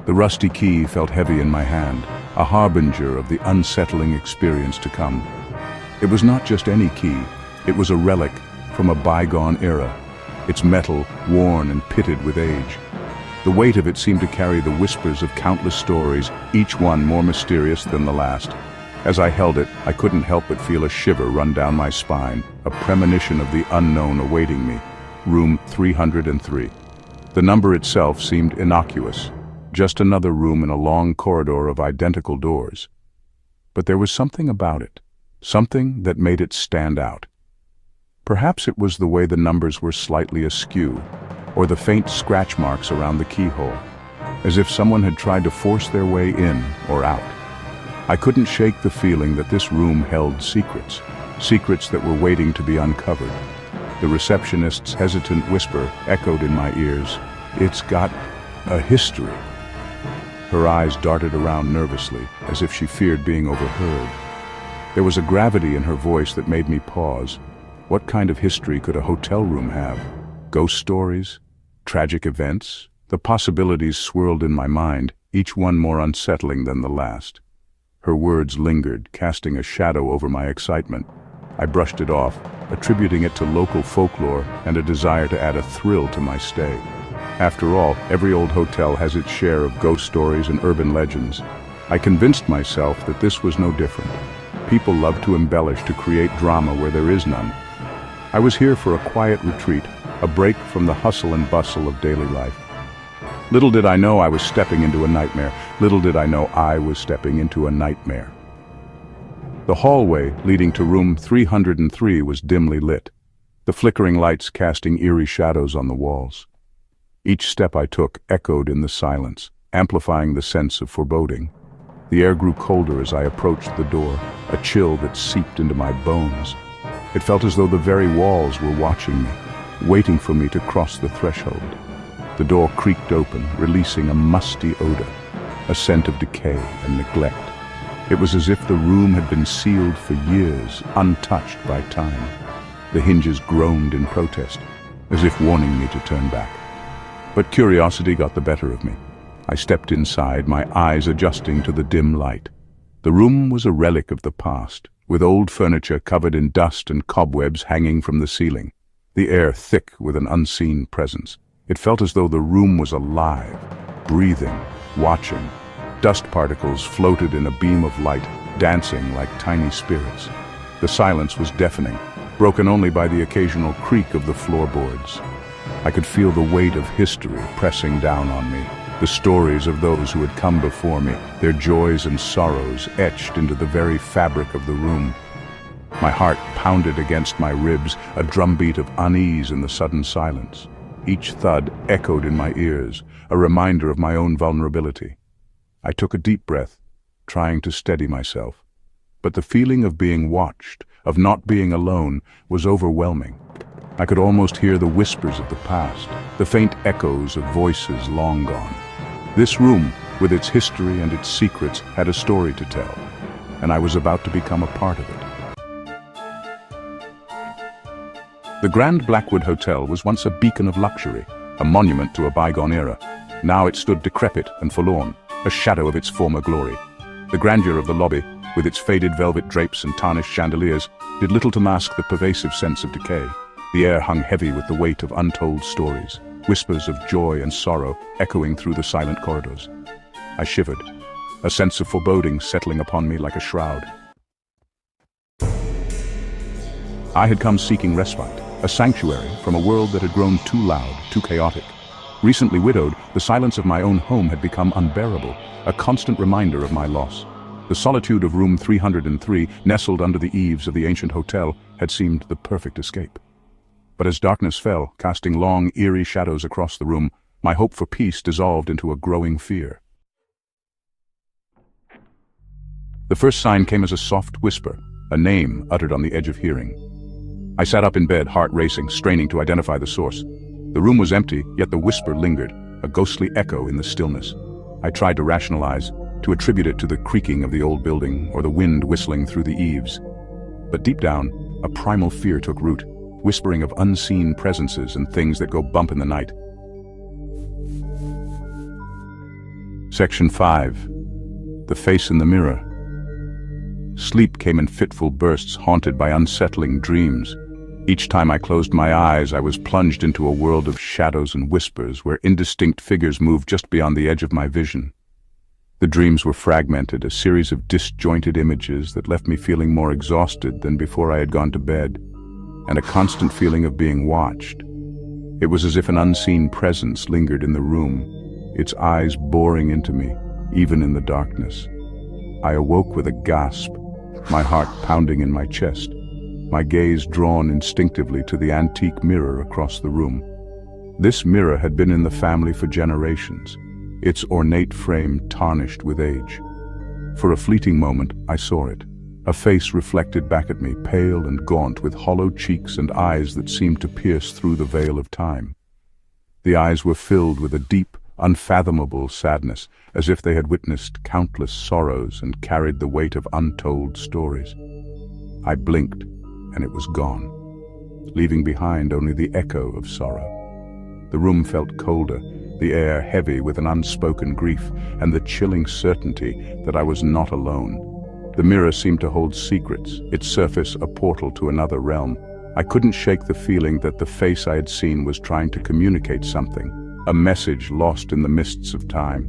The rusty key felt heavy in my hand, a harbinger of the unsettling experience to come. It was not just any key, it was a relic from a bygone era, its metal worn and pitted with age. The weight of it seemed to carry the whispers of countless stories, each one more mysterious than the last. As I held it, I couldn't help but feel a shiver run down my spine, a premonition of the unknown awaiting me. Room 303. The number itself seemed innocuous, just another room in a long corridor of identical doors. But there was something about it, something that made it stand out. Perhaps it was the way the numbers were slightly askew, or the faint scratch marks around the keyhole, as if someone had tried to force their way in or out. I couldn't shake the feeling that this room held secrets, secrets that were waiting to be uncovered. The receptionist's hesitant whisper echoed in my ears, "It's got a history." Her eyes darted around nervously, as if she feared being overheard. There was a gravity in her voice that made me pause. What kind of history could a hotel room have? Ghost stories? Tragic events? The possibilities swirled in my mind, each one more unsettling than the last. Her words lingered, casting a shadow over my excitement. I brushed it off, attributing it to local folklore and a desire to add a thrill to my stay. After all, every old hotel has its share of ghost stories and urban legends. I convinced myself that this was no different. People love to embellish to create drama where there is none. I was here for a quiet retreat, a break from the hustle and bustle of daily life. Little did I know I was stepping into a nightmare. Little did I know I was stepping into a nightmare. The hallway leading to room 303 was dimly lit, the flickering lights casting eerie shadows on the walls. Each step I took echoed in the silence, amplifying the sense of foreboding. The air grew colder as I approached the door, a chill that seeped into my bones. It felt as though the very walls were watching me, waiting for me to cross the threshold. The door creaked open, releasing a musty odor, a scent of decay and neglect. It was as if the room had been sealed for years, untouched by time. The hinges groaned in protest, as if warning me to turn back. But curiosity got the better of me. I stepped inside, my eyes adjusting to the dim light. The room was a relic of the past, with old furniture covered in dust and cobwebs hanging from the ceiling, the air thick with an unseen presence. It felt as though the room was alive, breathing, watching. Dust particles floated in a beam of light, dancing like tiny spirits. The silence was deafening, broken only by the occasional creak of the floorboards. I could feel the weight of history pressing down on me, the stories of those who had come before me, their joys and sorrows etched into the very fabric of the room. My heart pounded against my ribs, a drumbeat of unease in the sudden silence. Each thud echoed in my ears, a reminder of my own vulnerability. I took a deep breath, trying to steady myself. But the feeling of being watched, of not being alone, was overwhelming. I could almost hear the whispers of the past, the faint echoes of voices long gone. This room, with its history and its secrets, had a story to tell, and I was about to become a part of it. The Grand Blackwood Hotel was once a beacon of luxury, a monument to a bygone era. Now it stood decrepit and forlorn, a shadow of its former glory. The grandeur of the lobby, with its faded velvet drapes and tarnished chandeliers, did little to mask the pervasive sense of decay. The air hung heavy with the weight of untold stories, whispers of joy and sorrow echoing through the silent corridors. I shivered, a sense of foreboding settling upon me like a shroud. I had come seeking respite, a sanctuary from a world that had grown too loud, too chaotic. Recently widowed, the silence of my own home had become unbearable, a constant reminder of my loss. The solitude of room 303, nestled under the eaves of the ancient hotel, had seemed the perfect escape. But as darkness fell, casting long, eerie shadows across the room, my hope for peace dissolved into a growing fear. The first sign came as a soft whisper, a name uttered on the edge of hearing. I sat up in bed, heart racing, straining to identify the source. The room was empty, yet the whisper lingered, a ghostly echo in the stillness. I tried to rationalize, to attribute it to the creaking of the old building or the wind whistling through the eaves. But deep down, a primal fear took root, whispering of unseen presences and things that go bump in the night. Section 5. The face in the mirror. Sleep came in fitful bursts, haunted by unsettling dreams. Each time I closed my eyes, I was plunged into a world of shadows and whispers, where indistinct figures moved just beyond the edge of my vision. The dreams were fragmented, a series of disjointed images that left me feeling more exhausted than before I had gone to bed, and a constant feeling of being watched. It was as if an unseen presence lingered in the room, its eyes boring into me, even in the darkness. I awoke with a gasp, my heart pounding in my chest, my gaze drawn instinctively to the antique mirror across the room. This mirror had been in the family for generations, its ornate frame tarnished with age. For a fleeting moment, I saw it, a face reflected back at me, pale and gaunt, with hollow cheeks and eyes that seemed to pierce through the veil of time. The eyes were filled with a deep, unfathomable sadness, as if they had witnessed countless sorrows and carried the weight of untold stories. I blinked, and it was gone, leaving behind only the echo of sorrow. The room felt colder, the air heavy with an unspoken grief, and the chilling certainty that I was not alone. The mirror seemed to hold secrets, its surface a portal to another realm. I couldn't shake the feeling that the face I had seen was trying to communicate something, a message lost in the mists of time.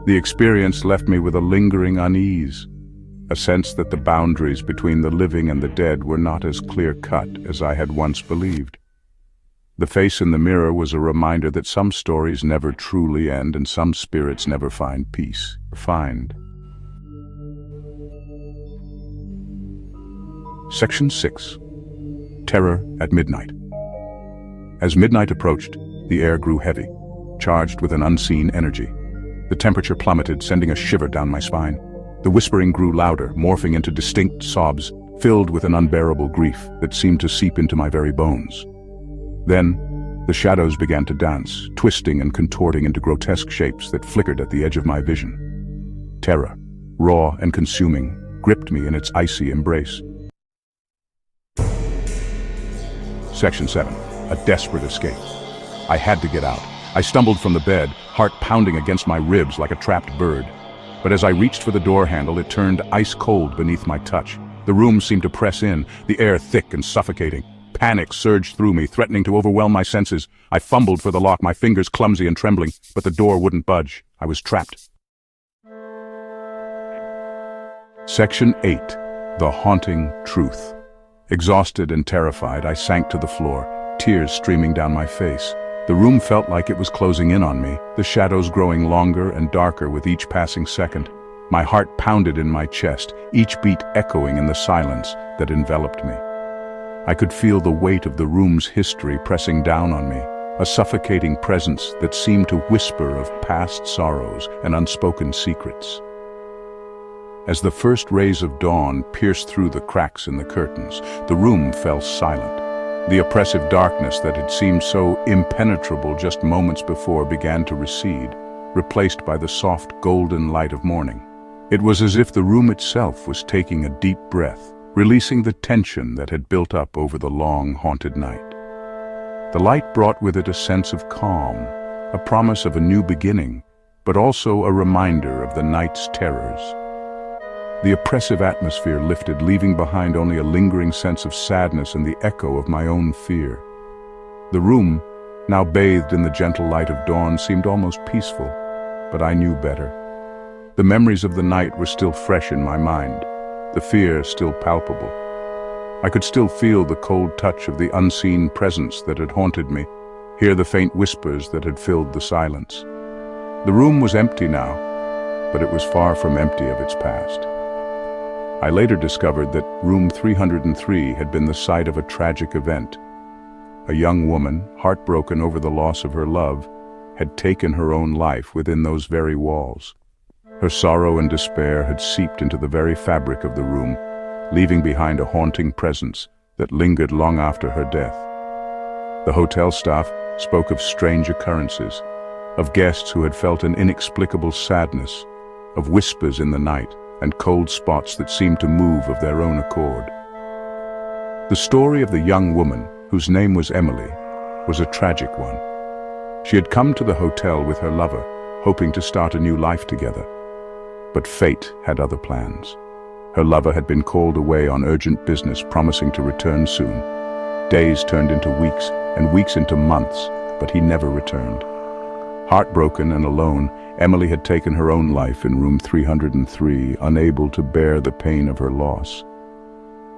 The experience left me with a lingering unease, a sense that the boundaries between the living and the dead were not as clear-cut as I had once believed. The face in the mirror was a reminder that some stories never truly end and some spirits never find peace. Section 6. Terror at Midnight. As midnight approached, the air grew heavy, charged with an unseen energy. The temperature plummeted, sending a shiver down my spine. The whispering grew louder, morphing into distinct sobs, filled with an unbearable grief that seemed to seep into my very bones. Then, the shadows began to dance, twisting and contorting into grotesque shapes that flickered at the edge of my vision. Terror, raw and consuming, gripped me in its icy embrace. Section 7. A desperate escape. I had to get out. I stumbled from the bed, heart pounding against my ribs like a trapped bird. But as I reached for the door handle, it turned ice cold beneath my touch. The room seemed to press in, the air thick and suffocating. Panic surged through me, threatening to overwhelm my senses. I fumbled for the lock, my fingers clumsy and trembling, but the door wouldn't budge. I was trapped. Section 8. The Haunting Truth. Exhausted and terrified, I sank to the floor, tears streaming down my face. The room felt like it was closing in on me, the shadows growing longer and darker with each passing second. My heart pounded in my chest, each beat echoing in the silence that enveloped me. I could feel the weight of the room's history pressing down on me, a suffocating presence that seemed to whisper of past sorrows and unspoken secrets. As the first rays of dawn pierced through the cracks in the curtains, the room fell silent. The oppressive darkness that had seemed so impenetrable just moments before began to recede, replaced by the soft golden light of morning. It was as if the room itself was taking a deep breath, releasing the tension that had built up over the long, haunted night. The light brought with it a sense of calm, a promise of a new beginning, but also a reminder of the night's terrors. The oppressive atmosphere lifted, leaving behind only a lingering sense of sadness and the echo of my own fear. The room, now bathed in the gentle light of dawn, seemed almost peaceful, but I knew better. The memories of the night were still fresh in my mind, the fear still palpable. I could still feel the cold touch of the unseen presence that had haunted me, hear the faint whispers that had filled the silence. The room was empty now, but it was far from empty of its past. I later discovered that room 303 had been the site of a tragic event. A young woman, heartbroken over the loss of her love, had taken her own life within those very walls. Her sorrow and despair had seeped into the very fabric of the room, leaving behind a haunting presence that lingered long after her death. The hotel staff spoke of strange occurrences, of guests who had felt an inexplicable sadness, of whispers in the night, and cold spots that seemed to move of their own accord. The story of the young woman, whose name was Emily, was a tragic one. She had come to the hotel with her lover, hoping to start a new life together. But fate had other plans. Her lover had been called away on urgent business, promising to return soon. Days turned into weeks, and weeks into months, but he never returned. Heartbroken and alone, Emily had taken her own life in room 303, unable to bear the pain of her loss.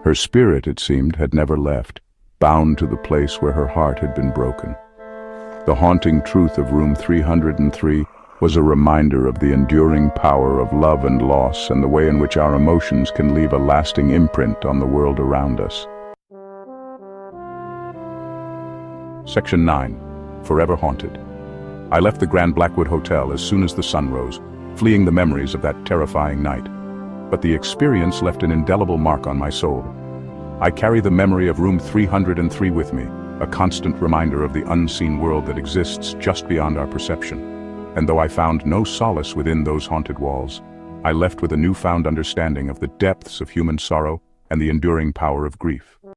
Her spirit, it seemed, had never left, bound to the place where her heart had been broken. The haunting truth of room 303 was a reminder of the enduring power of love and loss and the way in which our emotions can leave a lasting imprint on the world around us. Section 9. Forever Haunted. I left the Grand Blackwood Hotel as soon as the sun rose, fleeing the memories of that terrifying night. But the experience left an indelible mark on my soul. I carry the memory of room 303 with me, a constant reminder of the unseen world that exists just beyond our perception. And though I found no solace within those haunted walls, I left with a newfound understanding of the depths of human sorrow and the enduring power of grief.